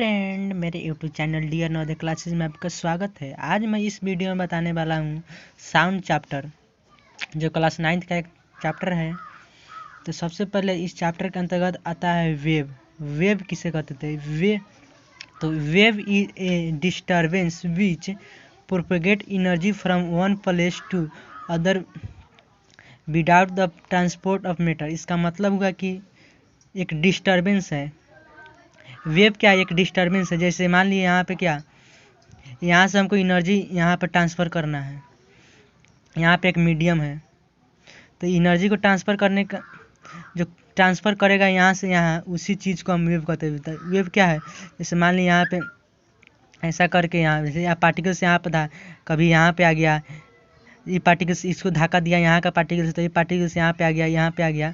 Friend, मेरे YouTube channel dear Navodaya classes में आपका स्वागत है। आज मैं इस वीडियो में बताने वाला हूँ साउंड चैप्टर, जो क्लास 9th का एक चैप्टर है। तो सबसे पहले इस चैप्टर के अंतर्गत आता है वेव। वेव किसे कहते थे? Wave is a disturbance which propagate energy from one place to other without the transport of matter. इसका मतलब हुआ कि एक डिस्टर्बेंस है। वेव क्या? एक डिस्टर्बेंस है। जैसे मान लीजिए यहाँ पे क्या, यहाँ से हमको एनर्जी यहाँ पर ट्रांसफ़र करना है। यहाँ पे एक मीडियम है, तो एनर्जी को ट्रांसफ़र करने का जो ट्रांसफ़र करेगा यहाँ से यहाँ, उसी चीज़ को हम वेव कहते हैं। वेव क्या है? जैसे मान लीजिए यहाँ पे ऐसा करके, यहाँ जैसे यहाँ पार्टिकल्स यहाँ पर था, कभी यहाँ पे आ गया, ये पार्टिकल्स इसको धक्का दिया यहाँ का पार्टिकल्स, तो ये पार्टिकल्स यहाँ पे आ गया, यहाँ पे आ गया।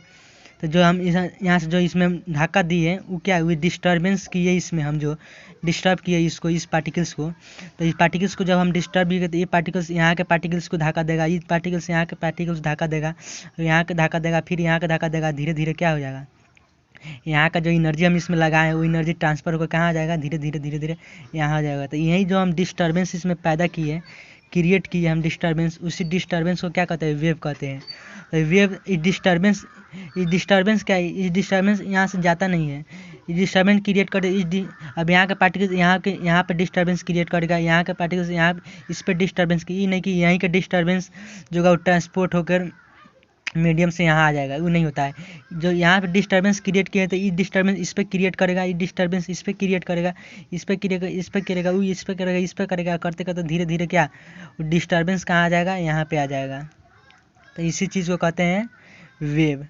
तो जो हम यहाँ से जो इसमें धक्का दिए वो क्या हुई? डिस्टर्बेंस किए, इसमें हम जो डिस्टर्ब किए इसको, इस पार्टिकल्स को। तो इस पार्टिकल्स को जब हम डिस्टर्ब किए तो ये पार्टिकल्स यहाँ के पार्टिकल्स को धक्का देगा, ये पार्टिकल्स यहाँ के पार्टिकल्स धक्का देगा, यहाँ के धक्का देगा, फिर यहाँ के धक्का देगा। धीरे धीरे क्या हो जाएगा, यहाँ का जो एनर्जी हम इसमें लगाए वो एनर्जी ट्रांसफ़र होकर कहाँ आ जाएगा? धीरे धीरे धीरे धीरे यहाँ आ जाएगा। तो यही जो हम डिस्टर्बेंस इसमें पैदा किए, क्रिएट किए हम डिस्टर्बेंस, उसी डिस्टर्बेंस को क्या कहते हैं? वेव कहते हैं। तो वेव डिस्टर्बेंस क्या है? इस डिस्टर्बेंस यहाँ से जाता नहीं है, ये डिस्टर्बेंस क्रिएट कर अब यहाँ के पार्टिकल्स यहाँ पे डिस्टर्बेंस क्रिएट करेगा, यहाँ के पार्टिकल्स यहाँ इस पर डिस्टर्बेंस की, नहीं कि यहीं का डिस्टर्बेंस जो है वो ट्रांसपोर्ट होकर मीडियम से यहाँ आ जाएगा, वो नहीं होता है। जो यहाँ पे डिस्टर्बेंस क्रिएट किया है तो ये डिस्टर्बेंस इस पर क्रिएट करेगा, ये डिस्टर्बेंस इस पर क्रिएट करेगा, इस पर करेगा, इस पर करेगा, वो इस पर करेगा, इस पर करेगा, करते करते धीरे धीरे क्या डिस्टर्बेंस कहाँ आ जाएगा? यहाँ पे आ जाएगा। तो इसी चीज़ को कहते हैं वेव।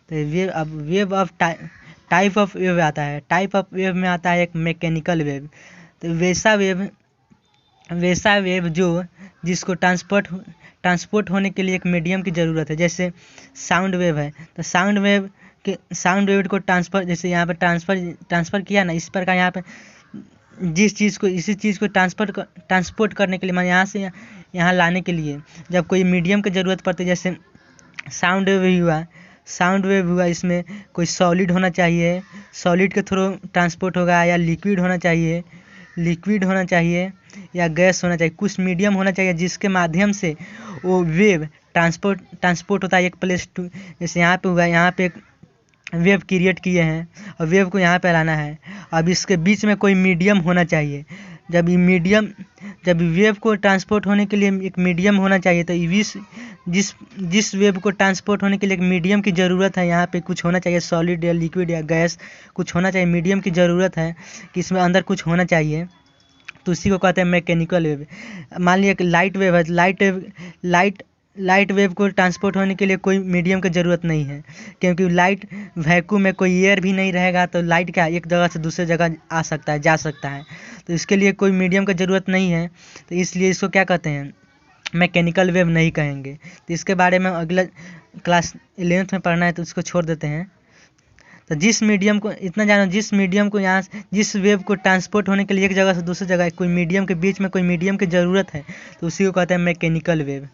तो वेव, अब wave of type of wave आता है। टाइप ऑफ वेव में आता है एक मैकेनिकल वेव। तो वैसा वेव जो जिसको ट्रांसपोर्ट होने के लिए एक मीडियम की ज़रूरत है। जैसे साउंड वेव है, तो साउंड वेव को ट्रांसफ़र, जैसे यहाँ पर ट्रांसफ़र किया ना, इस प्रकार यहाँ पे जिस चीज़ को, इसी चीज़ को ट्रांसपोर्ट करने के लिए, यहाँ से यहाँ लाने के लिए जब कोई मीडियम की ज़रूरत पड़ती है, जैसे साउंड वेव हुआ, इसमें कोई सॉलिड होना चाहिए, सॉलिड के थ्रू ट्रांसपोर्ट होगा, या लिक्विड होना चाहिए, या गैस होना चाहिए, कुछ मीडियम होना चाहिए जिसके माध्यम से वो वेव ट्रांसपोर्ट होता है एक प्लेस टू। जैसे यहाँ पे हुआ, यहाँ पे एक वेव क्रिएट किए हैं और वेव को यहाँ पे लाना है। अब इसके बीच में कोई मीडियम होना चाहिए। जब वेव को ट्रांसपोर्ट होने के लिए एक मीडियम होना चाहिए, तो जिस वेव को ट्रांसपोर्ट होने के लिए एक मीडियम की ज़रूरत है, यहाँ पे कुछ होना चाहिए, सॉलिड या लिक्विड या गैस, कुछ होना चाहिए, मीडियम की ज़रूरत है कि इसमें अंदर कुछ होना चाहिए, तो उसी को कहते हैं मैकेनिकल वेव। मान लीजिए एक लाइट वेव है, लाइट वेव को ट्रांसपोर्ट होने के लिए कोई मीडियम की ज़रूरत नहीं है, क्योंकि लाइट वैक्यूम में कोई एयर भी नहीं रहेगा, तो लाइट क्या एक जगह से दूसरे जगह आ सकता है, जा सकता है, तो इसके लिए कोई मीडियम की ज़रूरत नहीं है। तो इसलिए इसको क्या कहते हैं? मैकेनिकल वेव नहीं कहेंगे। तो इसके बारे में अगला क्लास 11th में पढ़ना है, तो उसको छोड़ देते हैं। तो जिस मीडियम को इतना जानो, जिस वेव को ट्रांसपोर्ट होने के लिए एक जगह से दूसरी जगह कोई मीडियम के बीच में कोई मीडियम की ज़रूरत है, तो उसी को कहते हैं मैकेनिकल वेव।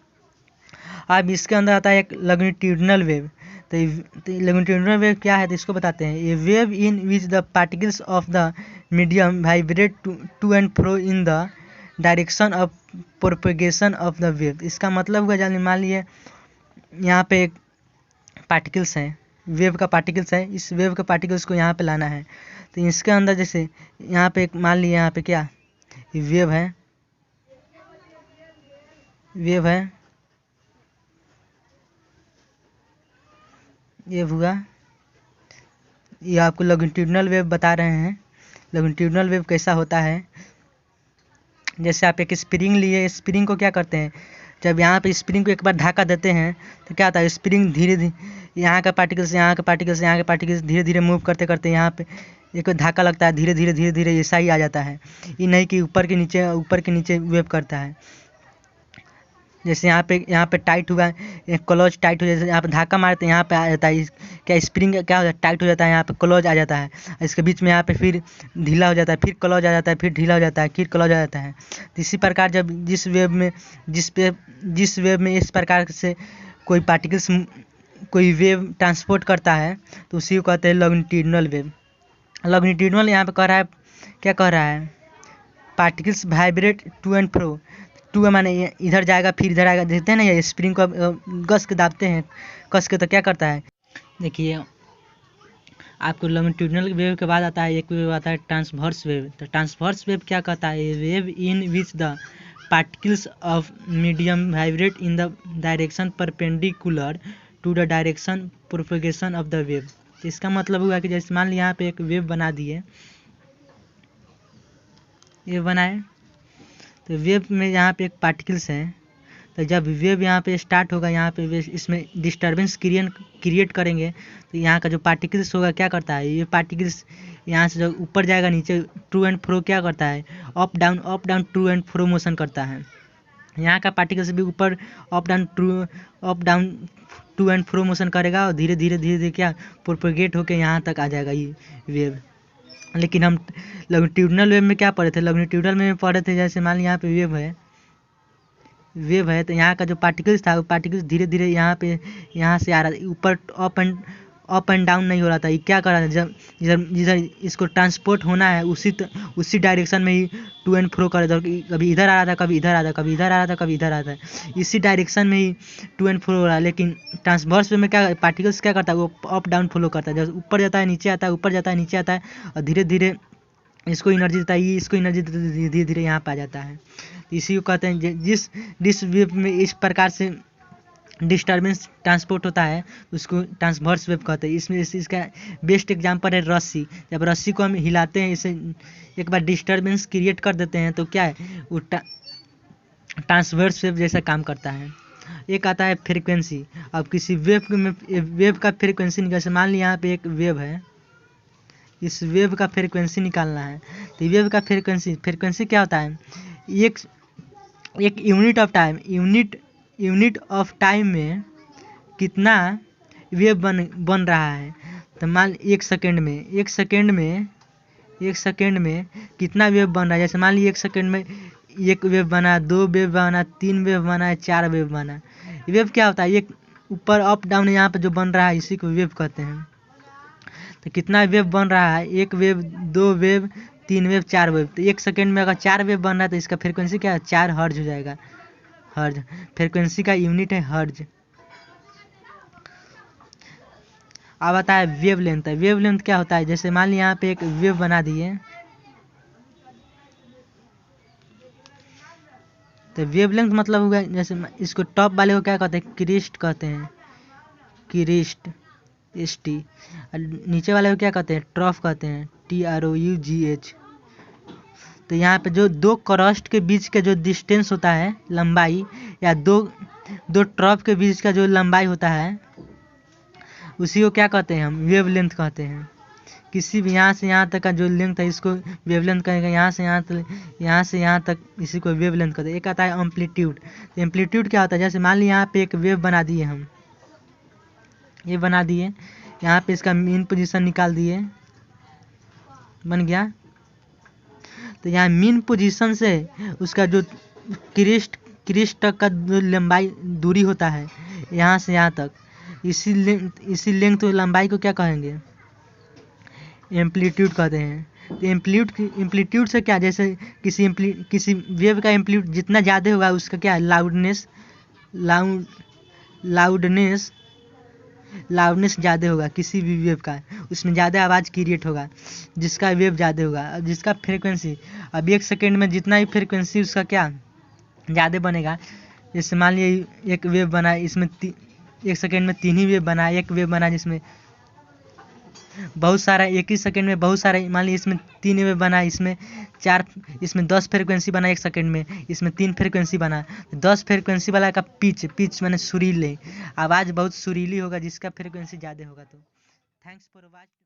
अब इसके अंदर आता है एक लॉन्गिट्यूडिनल वेव। तो लॉन्गिट्यूडिनल वेव क्या है, तो इसको बताते हैं। ये wave in which the particles of the medium vibrate to and fro in the direction of propagation of the wave. इसका मतलब हुआ, जाने मान लिए यहाँ पे एक पार्टिकल्स हैं, वेव का पार्टिकल्स है, इस वेव के पार्टिकल्स को यहाँ पे लाना है। तो इसके अंदर जैसे यहाँ पे मान लिए यहाँ पे क्या वेव है, ये हुआ, ये आपको लॉन्गिट्यूडिनल वेव बता रहे हैं। लॉन्गिट्यूडिनल वेव कैसा होता है? जैसे आप एक स्प्रिंग लिए, स्प्रिंग को क्या करते हैं, जब यहाँ पे स्प्रिंग को एक बार धक्का देते हैं तो क्या होता है? स्प्रिंग धीरे धीरे यहाँ का पार्टिकल्स धीरे धीरे मूव करते करते यहाँ पे एक धक्का लगता है, धीरे धीरे ऐसा ही आ जाता है। ये नहीं कि ऊपर के नीचे वेव करता है। जैसे यहाँ पे टाइट हुआ, क्लोज टाइट हो, जैसे यहाँ पे धक्का मारते हैं, यहाँ पे आ जाता है, क्या स्प्रिंग क्या हो जाता है? टाइट हो जाता है, यहाँ पे क्लोज आ जाता है, इसके बीच में यहाँ पे फिर ढीला हो जाता है, फिर क्लोज आ जाता है, फिर ढीला हो जाता है, फिर क्लोज आ जाता है। तो इसी प्रकार जब जिस वेव में इस प्रकार से कोई वेव ट्रांसपोर्ट करता है, तो उसी को कहते हैं लॉन्गिट्यूडिनल वेव। लॉन्गिट्यूडिनल यहाँ पे कह रहा है क्या कह रहा है, particles vibrate to and fro. To माने इधर जाएगा फिर इधर आएगा, देखते हैं ना ये स्प्रिंग को कस के दाबते हैं, कस के तो क्या करता है, देखिए आपको लॉन्गिट्यूडिनल वेव के बाद आता है एक वेव आता है ट्रांसवर्स वेव। तो ट्रांसवर्स वेव क्या कहता है, wave in which the particles of medium vibrate in the direction perpendicular to the direction propagation of the wave. तो इसका मतलब हुआ कि जैसे मान लीजिए यहाँ पे एक वेव बना दिए, ये बनाए, तो वेव में यहाँ पे एक पार्टिकल्स है, तो जब वेव यहाँ पे स्टार्ट होगा, यहाँ पे इसमें डिस्टर्बेंस क्रिएट करेंगे, तो यहाँ का जो पार्टिकल्स होगा क्या करता है, ये पार्टिकल्स यहाँ से जब ऊपर जाएगा नीचे टू एंड फ्रो क्या करता है, up down to and fro motion करता है। यहाँ का पार्टिकल्स भी ऊपर up down to and fro motion करेगा और धीरे धीरे क्या प्रोपगेट होकर यहाँ तक आ जाएगा ये वेव। लेकिन हम लॉन्गिट्यूडिनल वेव में क्या पढ़े थे, लॉन्गिट्यूडिनल में पढ़े थे जैसे मान लीजिए यहाँ पे वेव है तो यहाँ का जो पार्टिकल्स था वो पार्टिकल्स धीरे धीरे यहाँ से आ रहा था, ऊपर अप एंड डाउन नहीं हो रहा था। ये क्या कर रहा था, जब जिधर इसको ट्रांसपोर्ट होना है उसी डायरेक्शन में ही टू एंड फ्रो कर रहा था, कभी इधर आ रहा था, कभी इधर आ रहा था, कभी इधर आ रहा था, कभी इधर आ रहा था, इसी डायरेक्शन में ही टू एंड फ्रो हो रहा है। लेकिन ट्रांसवर्स में क्या पार्टिकल्स क्या करता है, वो अप डाउन फ्लो करता है, जब ऊपर जाता है नीचे आता है, ऊपर जाता है नीचे आता है, और धीरे धीरे इसको एनर्जी देता है, ये इसको एनर्जी देता है, धीरे धीरे यहाँ पे आ जाता है। इसी को कहते हैं जिस वेव में इस प्रकार से डिस्टर्बेंस ट्रांसपोर्ट होता है उसको ट्रांसवर्स वेव कहते हैं। इसमें इसका बेस्ट एग्जांपल है रस्सी। जब रस्सी को हम हिलाते हैं, इसे एक बार डिस्टर्बेंस क्रिएट कर देते हैं तो क्या है, वो ट्रांसवर्स वेव जैसा काम करता है। एक आता है फ्रीक्वेंसी। अब किसी वेव का फ्रीक्वेंसी निकाल, मान लीजिए यहाँ पे एक वेव है, इस वेव का फ्रीक्वेंसी निकालना है। तो वेव का फ्रीक्वेंसी क्या होता है, एक यूनिट ऑफ टाइम में कितना वेव बन रहा है। तो मान एक सेकेंड में कितना वेव बन रहा है, जैसे मान लीजिए एक सेकेंड में एक वेव बना, दो वेव बना, तीन वेव बना है, चार वेव बना। वेव क्या होता है, एक ऊपर अप डाउन यहाँ पे जो बन रहा है इसी को वेव कहते हैं। तो कितना वेव बन रहा है, एक वेव, दो वेव, तीन वेव, चार वेव। तो एक सेकेंड में अगर चार वेव बन रहा है तो इसका फ्रीक्वेंसी क्या है, 4 हर्ज हो जाएगा। हर्ज फ्रीक्वेंसी का यूनिट है हर्ज। अब आता है वेव लेंथ। वेव लेंथ क्या होता है, जैसे मान लीजिए यहाँ पे एक वेव बना दिए, तो वेव लेंथ मतलब हुआ, जैसे इसको टॉप वाले को क्या कहते हैं, क्रिस्ट कहते हैं, क्रिस्ट ST। नीचे वाले को क्या कहते हैं, ट्रफ कहते हैं, TROUGH। तो यहाँ पे जो दो क्रस्ट के बीच का जो डिस्टेंस होता है, लंबाई, या दो ट्रफ के बीच का जो लंबाई होता है उसी को क्या कहते हैं, हम वेव लेंथ कहते हैं। किसी भी यहाँ से यहाँ तक का जो लेंथ है इसको वेव लेंथ कहेंगे, यहाँ से यहाँ तक इसी को वेव लेंथ कहते हैं। एक आता है एम्पलीट्यूड। तो एम्पलीट्यूड क्या होता है, जैसे मान लीजिए यहाँ पे एक वेव बना दिए हम, ये बना दिए, यहाँ पे इसका मीन पोजीशन निकाल दिए, बन गया। तो यहाँ मीन पोजीशन से उसका जो क्रिस्ट तक का जो लंबाई दूरी होता है यहाँ से यहाँ तक, इसी लेंथ तो लंबाई को क्या कहेंगे, एम्पलीट्यूड कहते हैं। तो एम्पलीट्यूड से क्या, जैसे किसी वेव का एम्पलीट्यूड जितना ज़्यादा होगा उसका क्या लाउडनेस ज़्यादा होगा, किसी भी वेव का उसमें ज़्यादा आवाज़ क्रिएट होगा जिसका वेव ज़्यादा होगा। अब जिसका फ्रीक्वेंसी, अब एक सेकेंड में जितना भी फ्रीक्वेंसी उसका क्या ज़्यादा बनेगा, जैसे मान लीजिए एक वेव बना, इसमें एक सेकेंड में 3 ही वेव बना, एक वेव बना जिसमें बहुत सारा, एक ही सेकेंड में बहुत सारा, मान लीजिए इसमें 3 वेव बना, इसमें 10 फ्रीक्वेंसी बना एक सेकेंड में, इसमें 3 फ्रीक्वेंसी बना। 10 फ्रीक्वेंसी वाला का पिच माने सुरीले, आवाज़ बहुत सुरीली होगा जिसका फ्रीक्वेंसी ज़्यादा होगा। तो थैंक्स फॉर वॉचिंग।